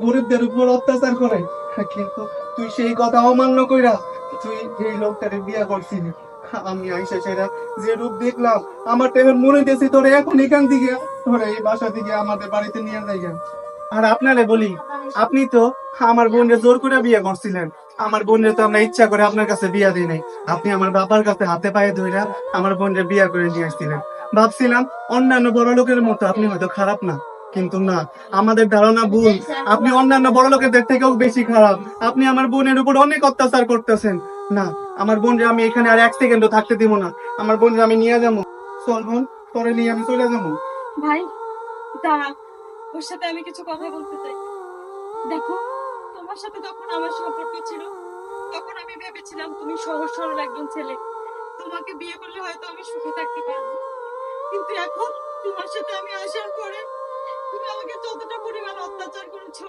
গরিবদের উপর অত্যাচার করে, কিন্তু তুই সেই কথা অমান্য কইরা তুই যেই লোকটারে বিয়া করছিলি, আমি আইসা সেরা যে রূপ দেখলাম, আমার তো এবার মনে দিয়েছি তোরে এখন এখান থেকে তোরে এই বাসা থেকে আমাদের বাড়িতে নিয়ে যাই। আর আপনারে বলি, আপনি তো আমার বোনকে জোর করে বিয়ে করছিলেন। আমার বোনের তো আমরা ইচ্ছা করে আপনার কাছে বিয়া দিই নাই। আপনি আমার বাবার কাছে হাতে পায়ে ধইরা আমার বোনের বিয়া করে নিয়ে আসছিলেন। ভাবছিলাম অন্যান্য বড় লোকের মতো আপনি হয়তো খারাপ না, কিন্তু না, আমাদের ধারণা ভুল। আপনি অন্যান্য বড় লোকেদের থেকেও বেশি খারাপ। আপনি আমার বোনের উপর অনেক অত্যাচার করতেছেন। না, আমার বোনকে আমি এখানে আর এক সেকেন্ডও থাকতে দিব না। আমার বোনকে আমি নিয়ে যাবো। চল বোন, তোরে নিয়ে আমি চলে যাবো। ভাই দাঁড়া, ওর সাথে আমি কিছু কথা বলতে চাই। দেখো, তোমার সাথে যখন আমার সম্পর্ক ছিল তখন আমি ভেবেছিলাম তুমি সহজ সরল একজন ছেলে, তোমাকে বিয়ে করলে হয়তো আমি সুখে থাকতে পারবো। কিন্তু এখন তোমার সাথে আমি আসার পরে তুমি আমাকে যতটা পরিমাণ অত্যাচার করেছো